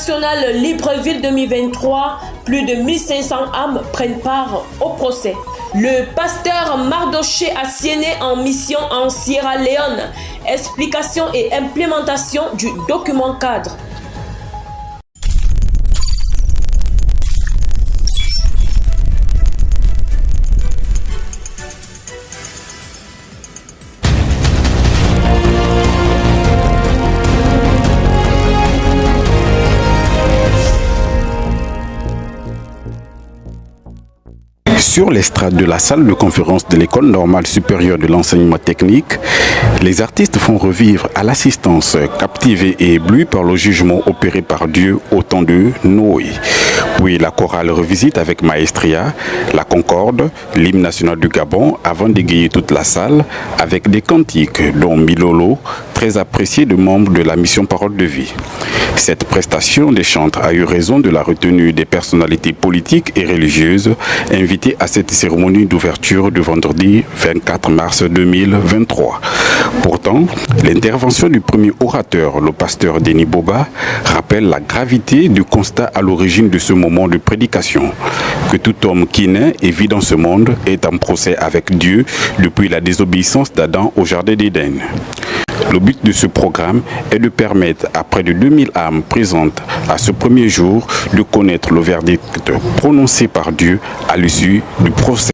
international Libreville 2023, plus de 1500 âmes prennent part au procès. Le pasteur Mardoché Asiene en mission en Sierra Leone. Explication et implémentation du document cadre. Sur l'estrade de la salle de conférence de l'École normale supérieure de l'enseignement technique, les artistes font revivre à l'assistance captivée et éblouie par le jugement opéré par Dieu au temps de Noé. Puis la chorale revisite avec maestria la Concorde, l'hymne national du Gabon, avant d'égayer toute la salle avec des cantiques, dont Milolo, très apprécié de membres de la mission Parole de Vie. Cette prestation des chantres a eu raison de la retenue des personnalités politiques et religieuses invitées à cette cérémonie d'ouverture du vendredi 24 mars 2023. Pourtant, l'intervention du premier orateur, le pasteur Denis Boba, rappelle la gravité du constat à l'origine de ce moment de prédication, que tout homme qui naît et vit dans ce monde est en procès avec Dieu depuis la désobéissance d'Adam au jardin d'Éden. Le but de ce programme est de permettre à près de 2000 âmes présentes à ce premier jour de connaître le verdict prononcé par Dieu à l'issue du procès.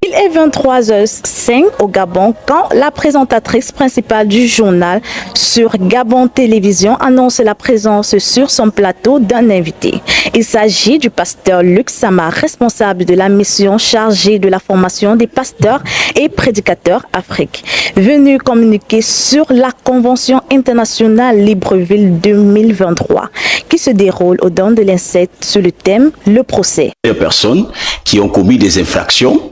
Il est 23h05 au Gabon quand la présentatrice principale du journal sur Gabon Télévision annonce la présence sur son plateau d'un invité. Il s'agit du pasteur Luc Sama, responsable de la mission chargée de la formation des pasteurs et prédicateurs Afrique, venu communiquer sur la Convention internationale Libreville 2023 qui se déroule au Don de l'Insecte sur le thème « Le procès ». Les personnes qui ont commis des infractions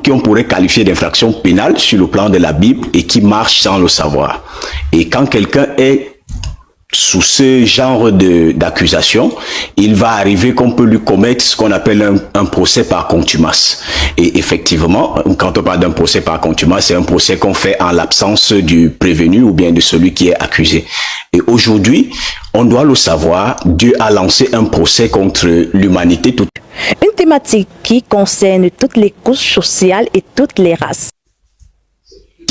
qu'on pourrait qualifier d'infraction pénale sur le plan de la Bible et qui marchent sans le savoir. Et quand quelqu'un est sous ce genre d'accusation, il va arriver qu'on peut lui commettre ce qu'on appelle un procès par contumace. Et effectivement, quand on parle d'un procès par contumace, c'est un procès qu'on fait en l'absence du prévenu ou bien de celui qui est accusé. Et aujourd'hui, on doit le savoir, Dieu a lancé un procès contre l'humanité toute. Une thématique qui concerne toutes les couches sociales et toutes les races.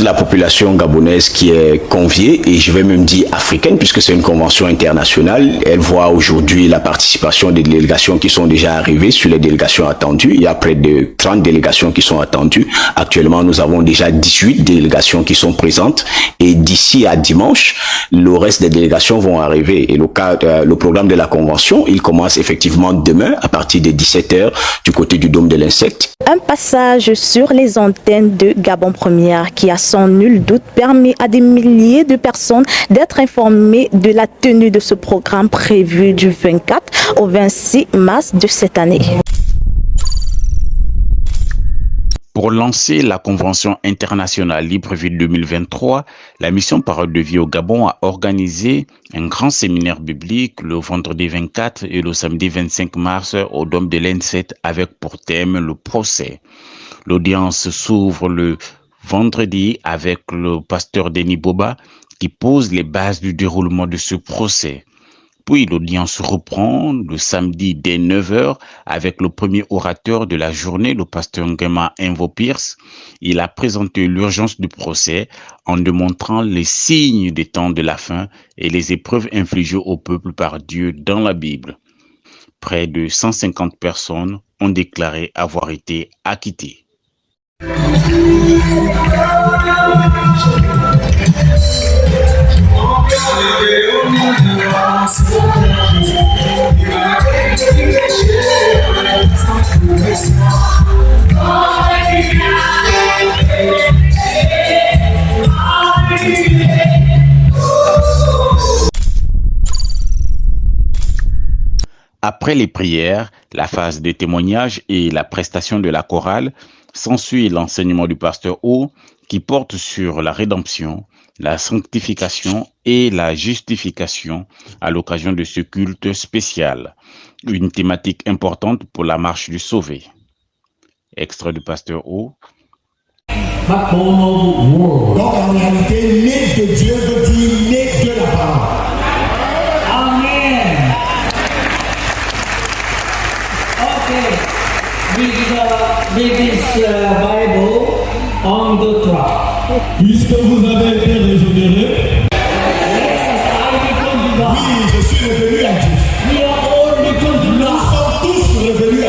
La population gabonaise qui est conviée, et je vais même dire africaine, puisque c'est une convention internationale, elle voit aujourd'hui la participation des délégations qui sont déjà arrivées sur les délégations attendues. Il y a près de 30 délégations qui sont attendues. Actuellement, nous avons déjà 18 délégations qui sont présentes, et d'ici à dimanche, le reste des délégations vont arriver. Et le programme de la convention, il commence effectivement demain à partir de 17h du côté du Dôme de l'Insecte. Un passage sur les antennes de Gabon Première qui a sans nul doute permis à des milliers de personnes d'être informées de la tenue de ce programme prévu du 24 au 26 mars de cette année. Pour lancer la Convention internationale Libreville 2023, la mission Parole de Vie au Gabon a organisé un grand séminaire biblique le vendredi 24 et le samedi 25 mars au Dôme de l'Insecte avec pour thème le procès. L'audience s'ouvre le vendredi avec le pasteur Denis Boba qui pose les bases du déroulement de ce procès. Puis l'audience reprend le samedi dès 9h avec le premier orateur de la journée, le pasteur Nguema Invo Pierce. Il a présenté l'urgence du procès en démontrant les signes des temps de la fin et les épreuves infligées au peuple par Dieu dans la Bible. Près de 150 personnes ont déclaré avoir été acquittées. Après les prières, la phase de témoignage et la prestation de la chorale, s'ensuit l'enseignement du pasteur O qui porte sur la rédemption, la sanctification et la justification à l'occasion de ce culte spécial, une thématique importante pour la marche du sauvé. Extrait du pasteur O. Donc en réalité, né de Dieu veut dire né de la parole. Amen. Okay. Read this Bible on the cross. Puisque vous avez été régénérés, oui, je suis revenu à Dieu. Nous sommes tous revenus à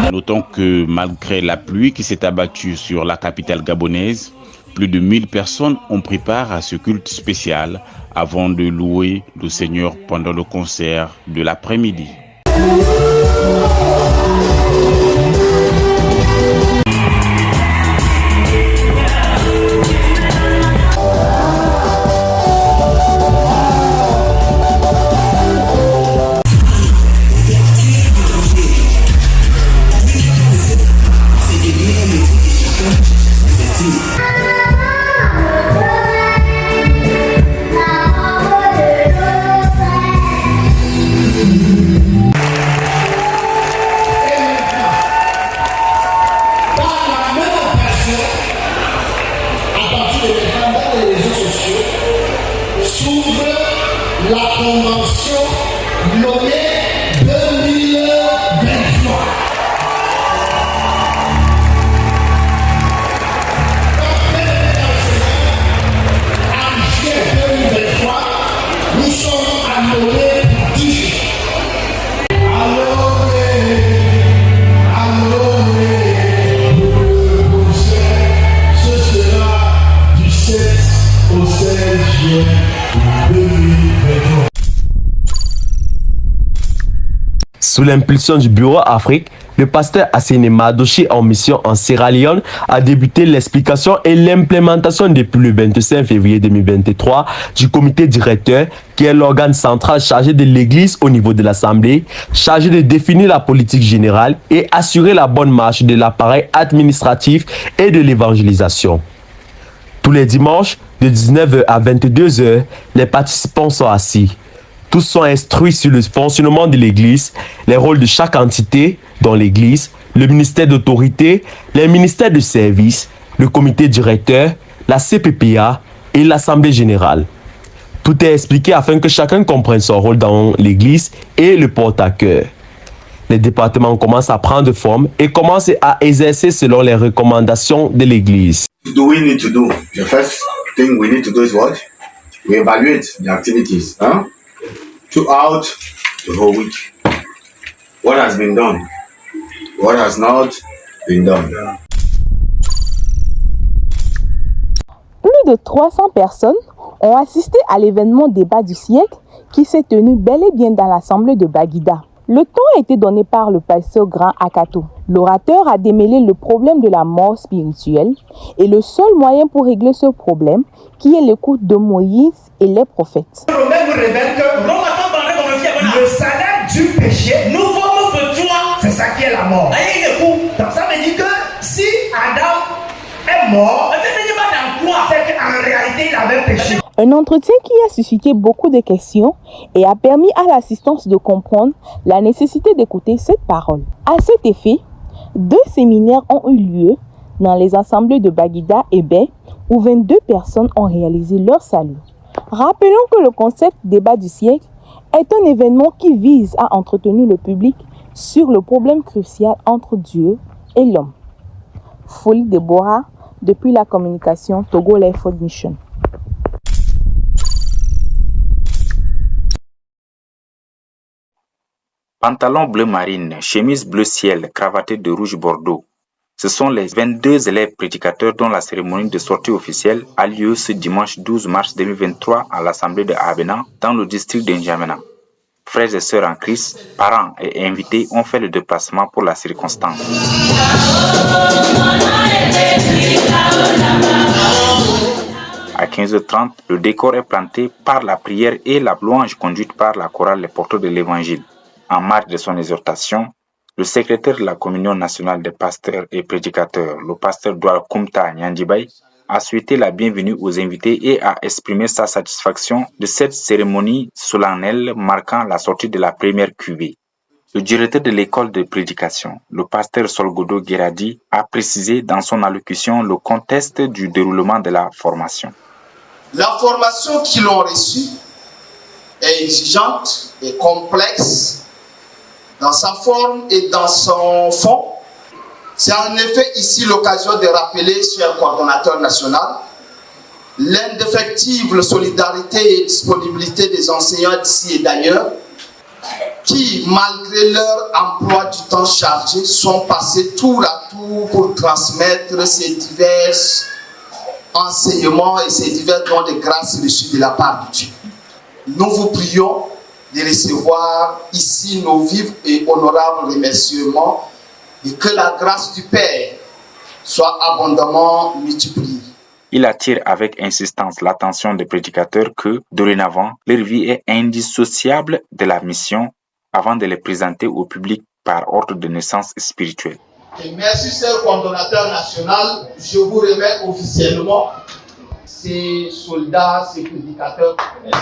Dieu. Notons que malgré la pluie qui s'est abattue sur la capitale gabonaise, plus de 1000 personnes ont pris part à ce culte spécial avant de louer le Seigneur pendant le concert de l'après-midi. La convention nommée 2023. En juillet 2023, nous sommes à nommer 10. Ce sera du 7 au 16 juin 2023. Sous l'impulsion du Bureau Afrique, le pasteur Asséné Mardoché en mission en Sierra Leone a débuté l'explication et l'implémentation depuis le 25 février 2023 du comité directeur qui est l'organe central chargé de l'Église au niveau de l'Assemblée, chargé de définir la politique générale et assurer la bonne marche de l'appareil administratif et de l'évangélisation. Tous les dimanches, de 19h à 22h, les participants sont assis. Tous sont instruits sur le fonctionnement de l'Église, les rôles de chaque entité dans l'Église, le ministère d'autorité, les ministères de service, le comité directeur, la CPPA et l'Assemblée générale. Tout est expliqué afin que chacun comprenne son rôle dans l'Église et le porte à cœur. Les départements commencent à prendre forme et commencent à exercer selon les recommandations de l'Église. Do we need to do? The first thing we need to do is what? We evaluate the activities throughout the whole week. What has been done? What has not been done? Plus de 300 personnes ont assisté à l'événement débat du siècle qui s'est tenu bel et bien dans l'assemblée de Baguida. Le temps a été donné par le pasteur Grand Akato. L'orateur a démêlé le problème de la mort spirituelle et le seul moyen pour régler ce problème qui est l'écoute de Moïse et les prophètes. Romains nous révèle que le salaire du péché, c'est ça qui est la mort. Donc ça veut dire que si Adam est mort, c'est qu'en réalité il avait péché. Un entretien qui a suscité beaucoup de questions et a permis à l'assistance de comprendre la nécessité d'écouter cette parole. À cet effet, 2 séminaires ont eu lieu dans les assemblées de Baguida et Bay où 22 personnes ont réalisé leur salut. Rappelons que le concept débat du siècle est un événement qui vise à entretenir le public sur le problème crucial entre Dieu et l'homme. Folie Deborah, depuis la communication Togo Life Mission. Pantalon bleu marine, chemise bleu ciel, cravaté de rouge bordeaux. Ce sont les 22 élèves prédicateurs dont la cérémonie de sortie officielle a lieu ce dimanche 12 mars 2023 à l'Assemblée de Abena, dans le district d'Injamena. Frères et sœurs en Christ, parents et invités ont fait le déplacement pour la circonstance. À 15h30, le décor est planté par la prière et la louange conduite par la chorale Les Porteurs de l'Évangile. En marge de son exhortation, le secrétaire de la Communion nationale des pasteurs et prédicateurs, le pasteur Doual Kumta Nyandjibaï, a souhaité la bienvenue aux invités et a exprimé sa satisfaction de cette cérémonie solennelle marquant la sortie de la première cuvée. Le directeur de l'école de prédication, le pasteur Solgodo Gueradi, a précisé dans son allocution le contexte du déroulement de la formation. La formation qu'ils ont reçue est exigeante et complexe dans sa forme et dans son fond. C'est en effet ici l'occasion de rappeler, cher coordonnateur national, l'indéfectible solidarité et disponibilité des enseignants d'ici et d'ailleurs, qui, malgré leur emploi du temps chargé, sont passés tour à tour pour transmettre ces divers enseignements et ces divers dons de grâce reçus de la part de Dieu. Nous vous prions de recevoir ici nos vifs et honorables remerciements et que la grâce du Père soit abondamment multipliée. Il attire avec insistance l'attention des prédicateurs que, dorénavant, leur vie est indissociable de la mission avant de les présenter au public par ordre de naissance spirituelle. Et merci, cher coordonnateur national. Je vous remets officiellement ces soldats, ces prédicateurs. Merci.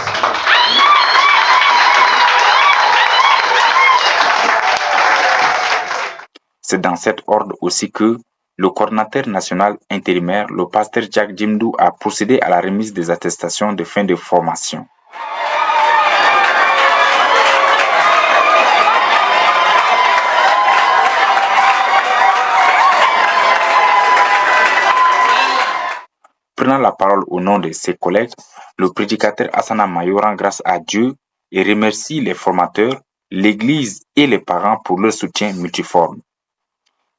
C'est dans cet ordre aussi que le coordonnateur national intérimaire, le pasteur Jack Jimdou, a procédé à la remise des attestations de fin de formation. Prenant la parole au nom de ses collègues, le prédicateur Hassana Mayo rend grâce à Dieu et remercie les formateurs, l'Église et les parents pour leur soutien multiforme.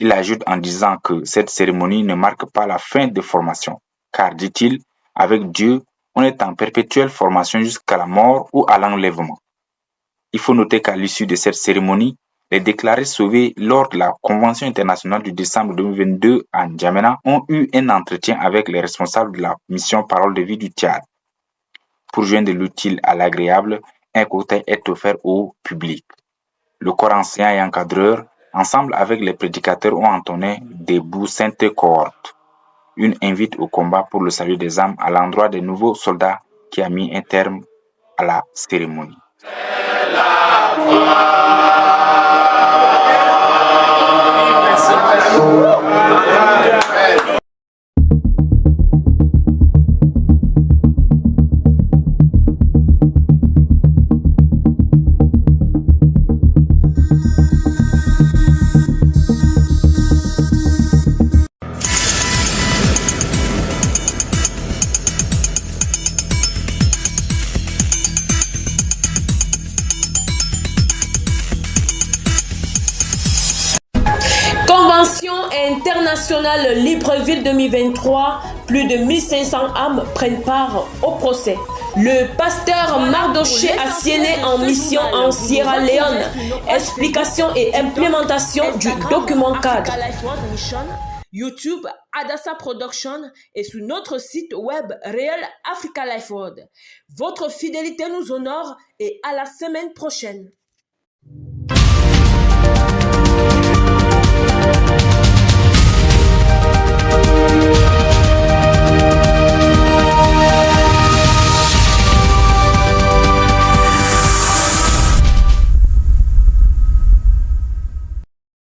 Il ajoute en disant que cette cérémonie ne marque pas la fin de formation, car, dit-il, avec Dieu, on est en perpétuelle formation jusqu'à la mort ou à l'enlèvement. Il faut noter qu'à l'issue de cette cérémonie, les déclarés sauvés lors de la Convention internationale du décembre 2022 à N'Djamena ont eu un entretien avec les responsables de la mission Parole de vie du Tchad. Pour joindre l'utile à l'agréable, un cocktail est offert au public. Le corps enseignant et encadreur, ensemble avec les prédicateurs, ont entonné Debout Sainte Cohorte, une invite au combat pour le salut des âmes à l'endroit des nouveaux soldats qui a mis un terme à la cérémonie. Convention internationale Libreville 2023, plus de 1500 âmes prennent part au procès. Le pasteur Mardoché Assiene en mission en Sierra Leone. Explication et implémentation du document cadre. YouTube, Adassa Production et sur notre site web Réel Africa Life World. Votre fidélité nous honore et à la semaine prochaine.